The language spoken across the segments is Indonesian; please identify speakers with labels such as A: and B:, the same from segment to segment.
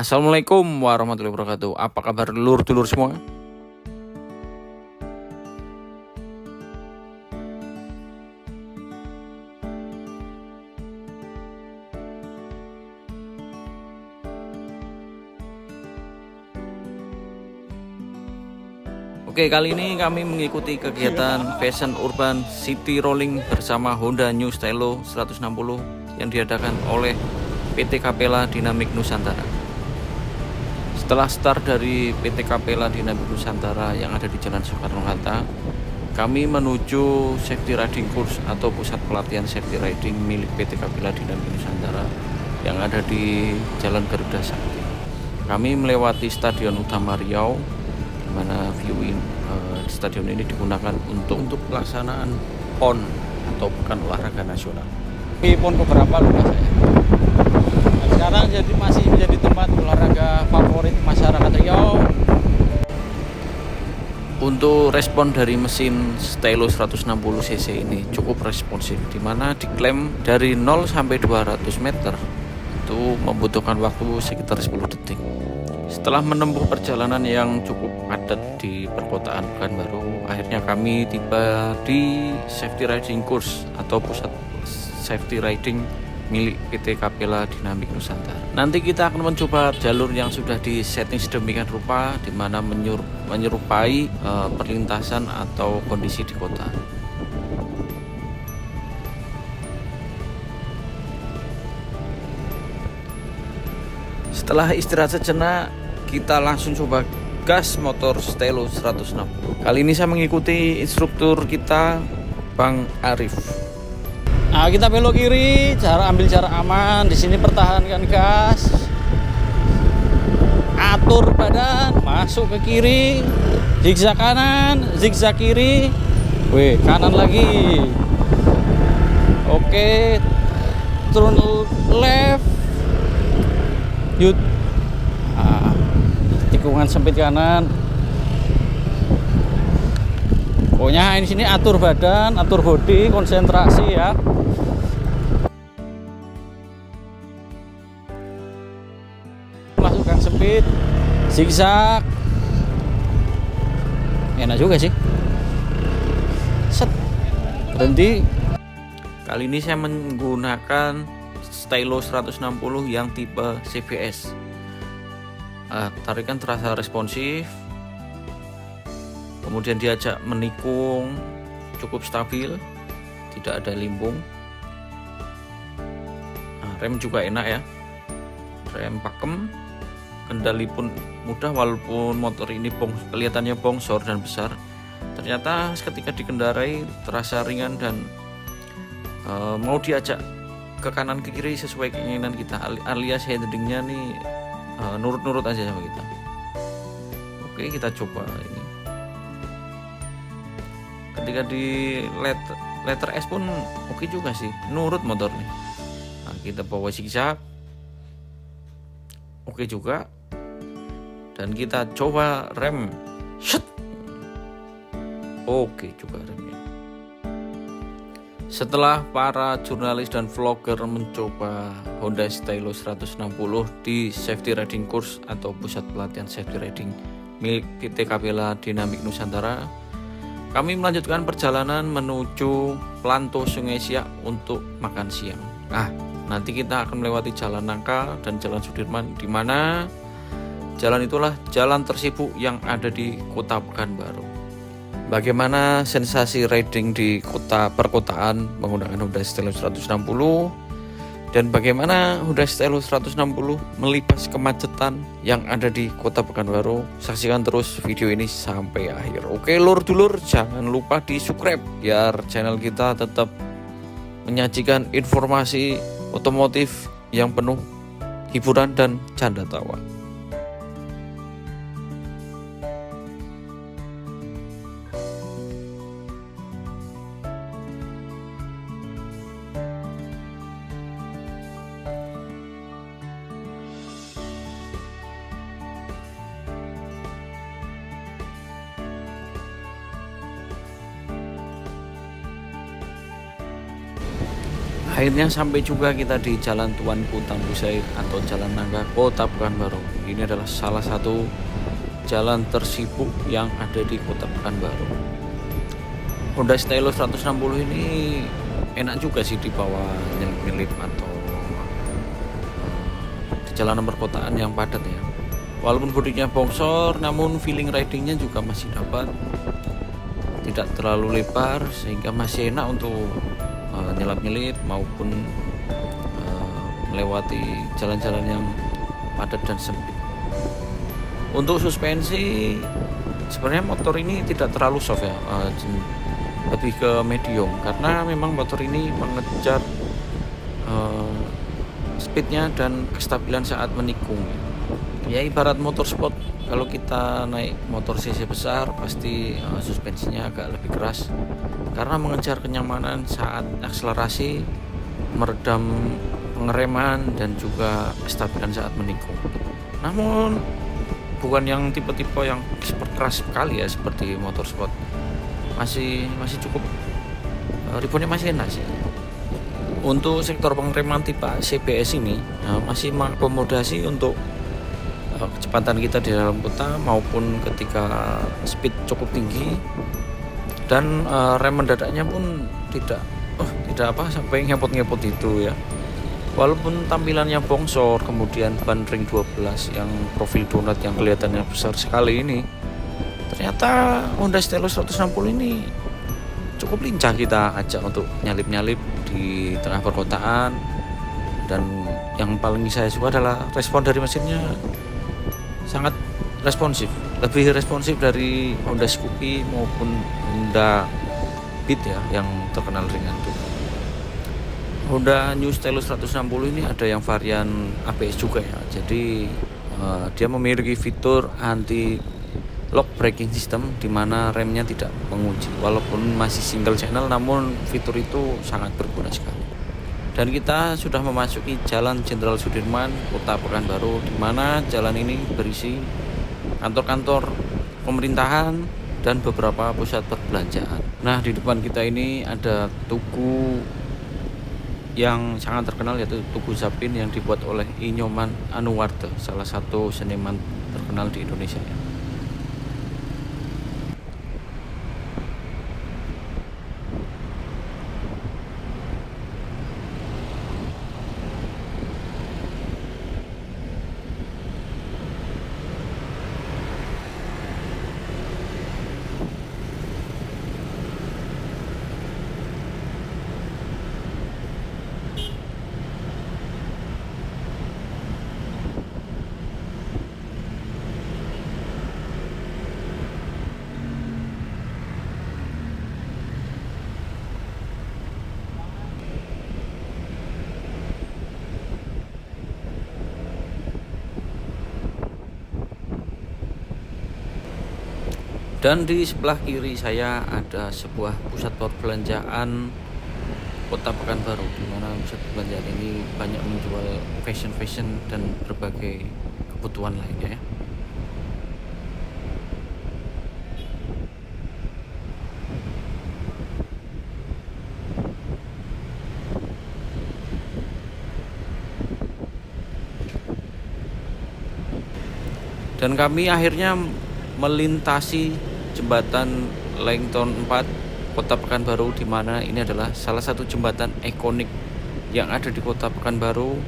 A: Assalamualaikum warahmatullahi wabarakatuh. Apa kabar dulur-dulur semua? Oke, kali ini kami mengikuti kegiatan Fashion Urban City Rolling bersama Honda New Stylo 160 yang diadakan oleh PT Capella Dynamic Nusantara. Setelah start dari PT Capella Dynamic Nusantara yang ada di Jalan Soekarno-Hatta, kami menuju safety riding course atau pusat pelatihan safety riding milik PT Capella Dynamic Nusantara yang ada di Jalan Garuda Sakti. Kami melewati Stadion Utama Riau, di mana stadion ini digunakan untuk pelaksanaan PON atau Pekan Olahraga Nasional.
B: PON beberapa lupa saya. Dan sekarang jadi masih menjadi tempat olahraga favorit masyarakat Riau.
A: Untuk respon dari mesin Stylo 160 cc ini cukup responsif, di mana diklaim dari 0 sampai 200 meter itu membutuhkan waktu sekitar 10 detik. Setelah menempuh perjalanan yang cukup padat di perkotaan Pekanbaru, akhirnya kami tiba di safety riding course atau pusat safety riding milik PT Capella Dynamic Nusantara. Nanti kita akan mencoba jalur yang sudah disetting sedemikian rupa, di mana menyerupai perlintasan atau kondisi di kota. Setelah istirahat sejenak, kita langsung coba gas motor Stylo 160. Kali ini saya mengikuti instruktur kita, Bang Arif.
B: Nah, kita belok kiri, ambil jarak aman. Di sini pertahankan gas. Atur badan, masuk ke kiri. Zigzag kanan, zigzag kiri. Wih, kanan lagi. Oke. Turun left. Yut. Nah, tikungan sempit kanan. Pokoknya di sini atur badan, atur bodi, konsentrasi ya. Masuk gang sempit, zigzag. Enak juga sih. Set. Berhenti.
A: Kali ini saya menggunakan Stylo 160 yang tipe CVS. Tarikan terasa responsif, kemudian diajak menikung cukup stabil, tidak ada limbung. Rem juga enak ya, rem pakem, kendali pun mudah walaupun motor ini kelihatannya bongsor dan besar. Ternyata ketika dikendarai terasa ringan dan mau diajak ke kanan ke kiri sesuai keinginan kita, alias handlingnya nih nurut-nurut aja sama kita. Oke, kita coba ini. Ketika di letter S pun oke juga sih, nurut motor nih. Nah, kita bawa zigzag, oke juga. Dan kita coba rem, shut, oke juga remnya. Setelah para jurnalis dan vlogger mencoba Honda Stylo 160 di safety riding course atau pusat pelatihan safety riding milik PT Capella Dynamic Nusantara, kami melanjutkan perjalanan menuju Planto Sungai Siak untuk makan siang. Nanti kita akan melewati Jalan Nangka dan Jalan Sudirman, di mana jalan itulah jalan tersibuk yang ada di Kota Pekanbaru. Bagaimana sensasi riding di perkotaan menggunakan Honda Stylo 160, dan bagaimana Honda Stylo 160 melibas kemacetan yang ada di Kota Pekanbaru. Saksikan terus video ini sampai akhir. Oke lur-dulur, jangan lupa di subscribe biar channel kita tetap menyajikan informasi otomotif yang penuh hiburan dan canda tawa. Akhirnya sampai juga kita di Jalan Tuanku Tambusair atau Jalan Nangka Kota Pekanbaru. Ini adalah salah satu jalan tersibuk yang ada di Kota Pekanbaru. Honda Stylo 160 ini enak juga sih dibawa nyelip-nyelip atau di jalanan perkotaan yang padat ya. Walaupun bodinya bongsor, namun feeling ridingnya juga masih dapat. Tidak terlalu lebar sehingga masih enak untuk nyelap-nyelip maupun melewati jalan-jalan yang padat dan sempit. Untuk suspensi sebenarnya motor ini tidak terlalu soft ya, lebih ke medium karena memang motor ini mengejar speednya dan kestabilan saat menikung. Ya ibarat motor sport, kalau kita naik motor cc besar pasti suspensinya agak lebih keras karena mengejar kenyamanan saat akselerasi, meredam pengereman dan juga kestabilan saat menikung. Namun bukan yang tipe-tipe yang super keras sekali ya seperti motor sport. Masih cukup ribonnya masih enak sih. Untuk sektor pengereman tipe CBS ini masih mengakomodasi untuk kecepatan kita di dalam kota maupun ketika speed cukup tinggi, dan rem mendadaknya pun tidak sampai ngepot-ngepot itu ya. Walaupun tampilannya bongsor, kemudian ban ring 12 yang profil donat yang kelihatannya besar sekali ini, ternyata Honda Stylo 160 ini cukup lincah kita ajak untuk nyalip-nyalip di tengah perkotaan. Dan yang paling saya suka adalah respon dari mesinnya sangat responsif, lebih responsif dari Honda Scoopy maupun Honda Beat ya yang terkenal ringan tuh. Honda New Stylo 160 ini ada yang varian ABS juga ya. Jadi dia memiliki fitur anti lock braking system di mana remnya tidak mengunci. Walaupun masih single channel namun fitur itu sangat berguna sekali. Dan kita sudah memasuki Jalan Jenderal Sudirman, Kota Pekanbaru, di mana jalan ini berisi kantor-kantor pemerintahan dan beberapa pusat perbelanjaan. Nah, di depan kita ini ada tugu yang sangat terkenal yaitu Tugu Zapin yang dibuat oleh Inyoman Anuwarte, salah satu seniman terkenal di Indonesia ya. Dan di sebelah kiri saya ada sebuah pusat perbelanjaan Kota Pekanbaru, di mana pusat perbelanjaan ini banyak menjual fashion dan berbagai kebutuhan lainnya ya. Dan kami akhirnya melintasi jembatan Langton 4 Kota Pekanbaru, di mana ini adalah salah satu jembatan ikonik yang ada di Kota Pekanbaru.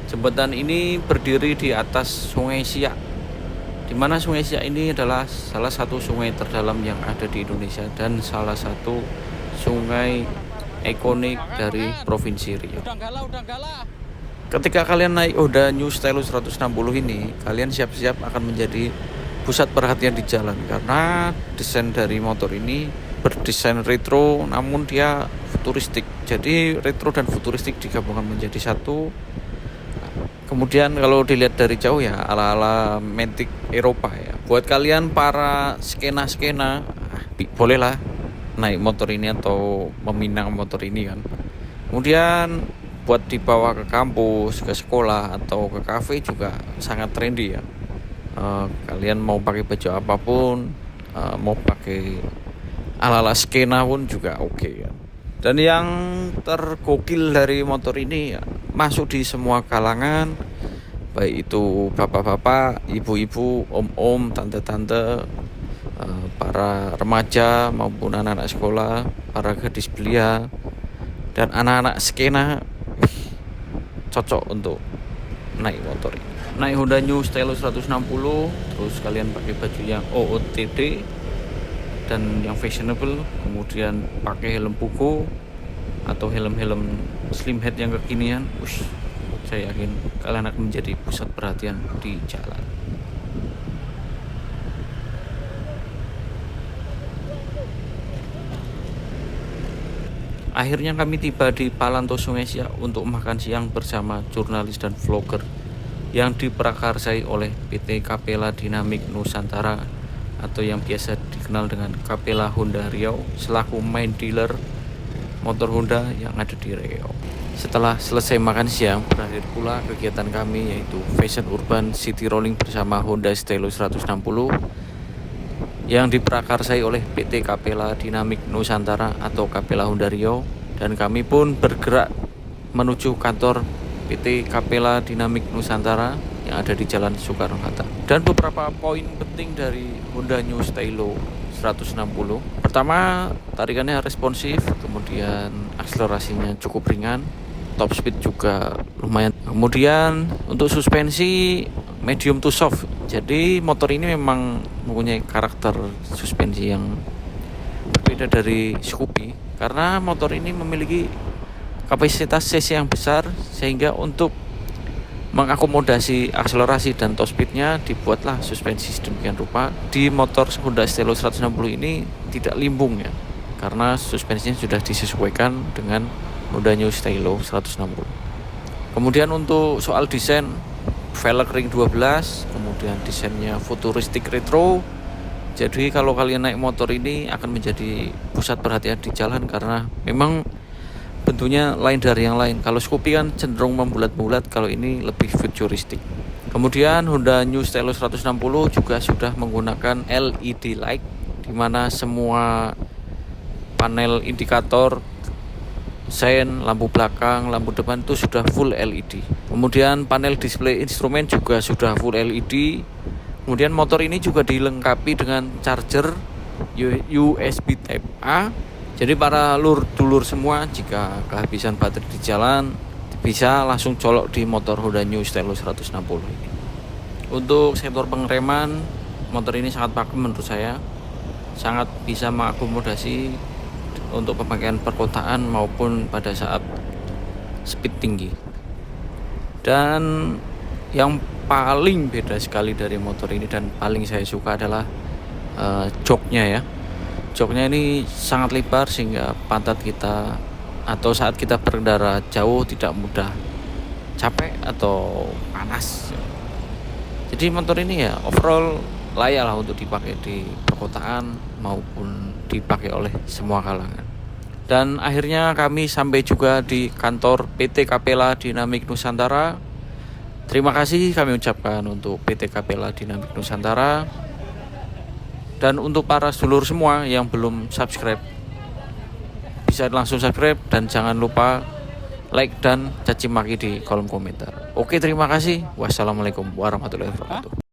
A: Jembatan ini berdiri di atas Sungai Siak, di mana Sungai Siak ini adalah salah satu sungai terdalam yang ada di Indonesia dan salah satu sungai ikonik dari Provinsi Riau. Ketika kalian naik Honda New Stylo 160 ini, kalian siap-siap akan menjadi pusat perhatian di jalan karena desain dari motor ini berdesain retro namun dia futuristik. Jadi retro dan futuristik digabungkan menjadi satu. Kemudian kalau dilihat dari jauh ya ala-ala Matic Eropa ya. Buat kalian para skena-skena, bolehlah naik motor ini atau meminang motor ini kan. Kemudian buat dibawa ke kampus, ke sekolah atau ke kafe juga sangat trendy ya. Kalian mau pakai baju apapun, mau pakai ala-ala skena pun juga oke kan. Dan yang tergokil dari motor ini masuk di semua kalangan, baik itu bapak-bapak, ibu-ibu, om-om, tante-tante, para remaja maupun anak-anak sekolah, para gadis belia, dan anak-anak skena cocok untuk naik motor ini. Naik Honda New Stylo 160, terus kalian pakai baju yang OOTD dan yang fashionable, kemudian pakai helm Pugo atau helm-helm slim head yang kekinian. Saya yakin kalian akan menjadi pusat perhatian di jalan. Akhirnya kami tiba di Palanto Sungai Siak untuk makan siang bersama jurnalis dan vlogger yang diprakarsai oleh PT Capella Dynamic Nusantara atau yang biasa dikenal dengan Capella Honda Riau selaku main dealer motor Honda yang ada di Riau. Setelah selesai makan siang, berakhir pula kegiatan kami yaitu Fashion Urban City Rolling bersama Honda Stylo 160 yang diprakarsai oleh PT Capella Dynamic Nusantara atau Capella Honda Riau, dan kami pun bergerak menuju kantor PT Capella Dynamic Nusantara yang ada di Jalan Soekarno-Hatta. Dan beberapa poin penting dari Honda New Stylo 160. Pertama, tarikannya responsif, kemudian akselerasinya cukup ringan, top speed juga lumayan. Kemudian untuk suspensi medium to soft. Jadi motor ini memang mempunyai karakter suspensi yang berbeda dari Scoopy karena motor ini memiliki kapasitas cc yang besar, sehingga untuk mengakomodasi akselerasi dan top speednya dibuatlah suspensi sedemikian rupa. Di motor Honda Stylo 160 ini tidak limbung ya, karena suspensinya sudah disesuaikan dengan Honda New Stylo 160. Kemudian untuk soal desain, velg ring 12, kemudian desainnya futuristik retro. Jadi kalau kalian naik motor ini akan menjadi pusat perhatian di jalan karena memang bentuknya lain dari yang lain. Kalau Scoopy kan cenderung membulat-bulat, kalau ini lebih futuristik. Kemudian Honda New Stylo 160 juga sudah menggunakan LED light, di mana semua panel indikator, sein, lampu belakang, lampu depan itu sudah full LED. Kemudian panel display instrumen juga sudah full LED. Kemudian motor ini juga dilengkapi dengan charger USB Type A. Jadi para dulur semua, jika kehabisan baterai di jalan bisa langsung colok di motor Honda New Stylo 160 ini. Untuk sektor pengereman, motor ini sangat pakem menurut saya. Sangat bisa mengakomodasi untuk pemakaian perkotaan maupun pada saat speed tinggi. Dan yang paling beda sekali dari motor ini dan paling saya suka adalah joknya ya. Joknya ini sangat lebar sehingga pantat kita atau saat kita berkendara jauh tidak mudah capek atau panas. Jadi motor ini ya overall layak lah untuk dipakai di perkotaan maupun dipakai oleh semua kalangan. Dan akhirnya kami sampai juga di kantor PT Capella Dynamic Nusantara. Terima kasih kami ucapkan untuk PT Capella Dynamic Nusantara. Dan untuk para sedulur semua yang belum subscribe, bisa langsung subscribe dan jangan lupa like dan caci maki di kolom komentar. Oke, terima kasih. Wassalamualaikum warahmatullahi wabarakatuh.